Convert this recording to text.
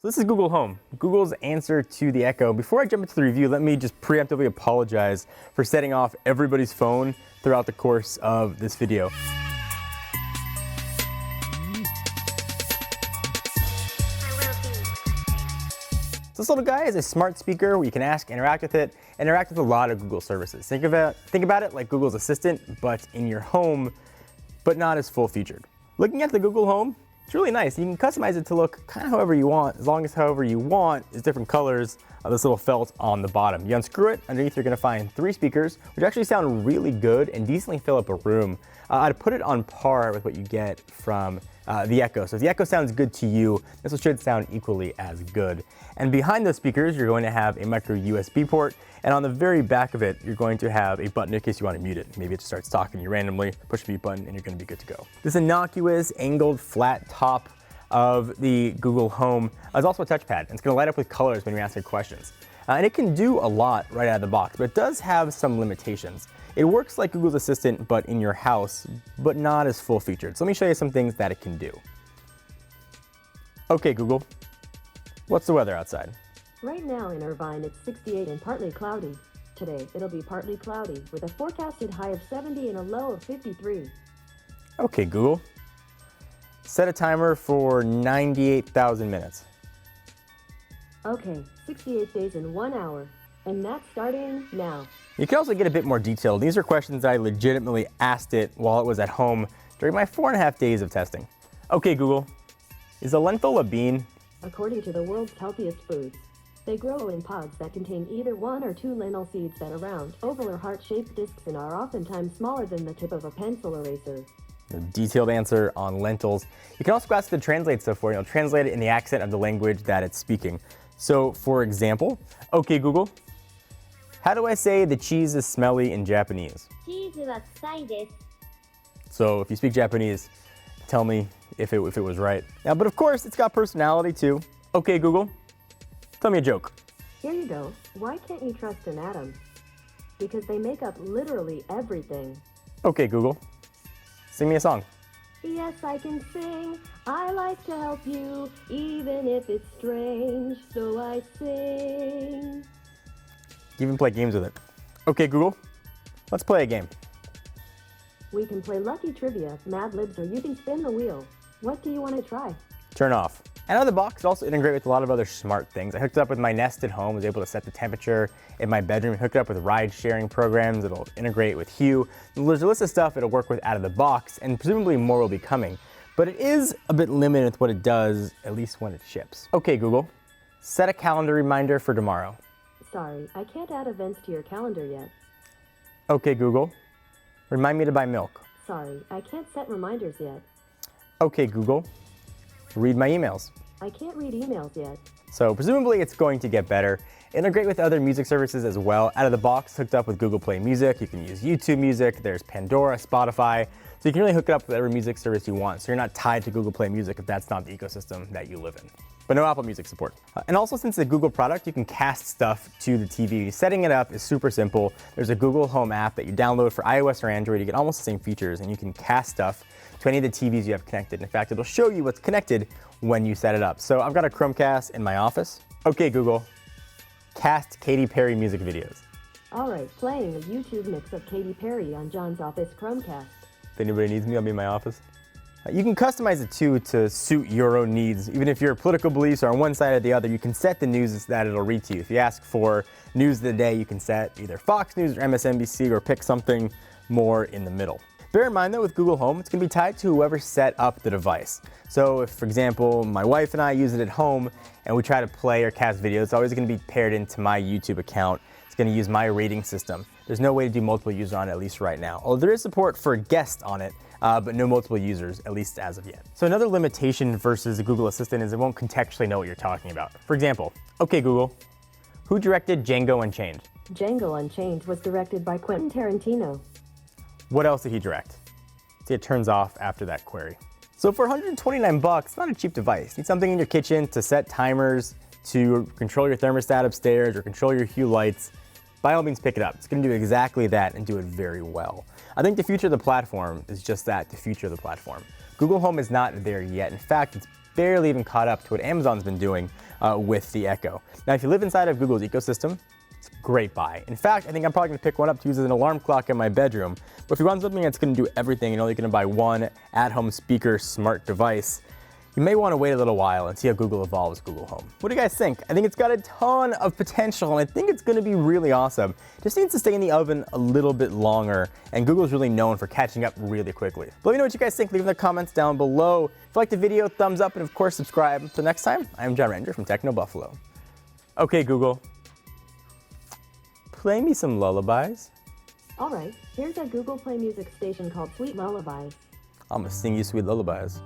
So this is Google Home, Google's answer to the Echo. Before I jump into the review, let me just preemptively apologize for setting off everybody's phone throughout the course of this video. So this little guy is a smart speaker where you can ask, interact with it, interact with a lot of Google services. Think about it like Google's Assistant, but in your home, but not as full-featured. Looking at the Google Home, it's really nice. You can customize it to look kind of however you want, as long as however you want is different colors of this little felt on the bottom. You unscrew it, underneath you're gonna find 3 speakers, which actually sound really good and decently fill up a room. I'd put it on par with what you get from the Echo. So if the Echo sounds good to you, this one should sound equally as good. And behind those speakers, you're going to have a micro USB port, and on the very back of it, you're going to have a button in case you want to mute it. Maybe it just starts talking to you randomly, push the mute button, and you're going to be good to go. This innocuous, angled, flat top of the Google Home is also a touchpad, and it's going to light up with colors when you ask it questions. And it can do a lot right out of the box, but it does have some limitations. It works like Google's Assistant, but in your house, but not as full-featured. So let me show you some things that it can do. Okay, Google, what's the weather outside? Right now in Irvine, it's 68 and partly cloudy. Today, it'll be partly cloudy with a forecasted high of 70 and a low of 53. Okay, Google, set a timer for 98,000 minutes. Okay, 68 days in 1 hour, and that's starting now. You can also get a bit more detailed. These are questions I legitimately asked it while it was at home during my 4.5 days of testing. Okay, Google, is a lentil a bean? According to the world's healthiest foods, they grow in pods that contain either 1 or 2 lentil seeds that are round, oval or heart-shaped discs and are oftentimes smaller than the tip of a pencil eraser. A detailed answer on lentils. You can also ask it to translate stuff for you. It'll translate it in the accent of the language that it's speaking. So, for example, okay, Google, how do I say the cheese is smelly in Japanese? So if you speak Japanese, tell me if it was right. Now, but of course, it's got personality too. Okay, Google, tell me a joke. Here you go. Why can't you trust an atom? Because they make up literally everything. Okay, Google, sing me a song. Yes, I can sing. I like to help you, even if it's strange, so I sing. You even play games with it. Okay, Google, let's play a game. We can play Lucky Trivia, Mad Libs, or you can spin the wheel. What do you want to try? Turn off. And out of the box, it also integrates with a lot of other smart things. I hooked it up with my Nest at home, was able to set the temperature in my bedroom, hooked it up with ride-sharing programs, it'll integrate with Hue. There's a list of stuff it'll work with out of the box, and presumably more will be coming. But it is a bit limited with what it does, at least when it ships. Okay, Google, set a calendar reminder for tomorrow. Sorry, I can't add events to your calendar yet. Okay, Google, remind me to buy milk. Sorry, I can't set reminders yet. Okay, Google, read my emails. I can't read emails yet. So presumably it's going to get better. Integrate with other music services as well. Out of the box, hooked up with Google Play Music. You can use YouTube Music. There's Pandora, Spotify. So you can really hook it up with every music service you want. So you're not tied to Google Play Music if that's not the ecosystem that you live in. But no Apple Music support. And also, since it's a Google product, you can cast stuff to the TV. Setting it up is super simple. There's a Google Home app that you download for iOS or Android. You get almost the same features, and you can cast stuff to any of the TVs you have connected. In fact, it'll show you what's connected when you set it up. So I've got a Chromecast in my office. Okay, Google, cast Katy Perry music videos. All right, playing a YouTube mix of Katy Perry on John's office Chromecast. If anybody needs me, I'll be in my office. You can customize it too to suit your own needs. Even if your political beliefs are on one side or the other, you can set the news that it'll read to you. If you ask for news of the day, you can set either Fox News or MSNBC or pick something more in the middle. Bear in mind though, with Google Home, it's going to be tied to whoever set up the device. So if, for example, my wife and I use it at home and we try to play or cast videos, it's always going to be paired into my YouTube account. It's going to use my rating system. There's no way to do multiple users on it, at least right now. Although there is support for guests on it, but no multiple users, at least as of yet. So another limitation versus the Google Assistant is it won't contextually know what you're talking about. For example, okay Google, who directed Django Unchained? Django Unchained was directed by Quentin Tarantino. What else did he direct? See, it turns off after that query. So for $129, it's not a cheap device. You need something in your kitchen to set timers, to control your thermostat upstairs, or control your Hue lights. By all means, pick it up. It's going to do exactly that and do it very well. I think the future of the platform is just that, the future of the platform. Google Home is not there yet. In fact, it's barely even caught up to what Amazon's been doing with the Echo. Now, if you live inside of Google's ecosystem, it's a great buy. In fact, I think I'm probably going to pick one up to use as an alarm clock in my bedroom. But if you want something that's going to do everything and only going to buy one at-home speaker smart device, you may want to wait a little while and see how Google evolves Google Home. What do you guys think? I think it's got a ton of potential, and I think it's going to be really awesome. Just needs to stay in the oven a little bit longer, and Google's really known for catching up really quickly. But let me know what you guys think. Leave in the comments down below. If you liked the video, thumbs up, and of course, subscribe. Until next time, I'm John Ranger from Techno Buffalo. Okay, Google, play me some lullabies. All right, here's a Google Play Music station called Sweet Lullabies. I'm gonna sing you sweet lullabies.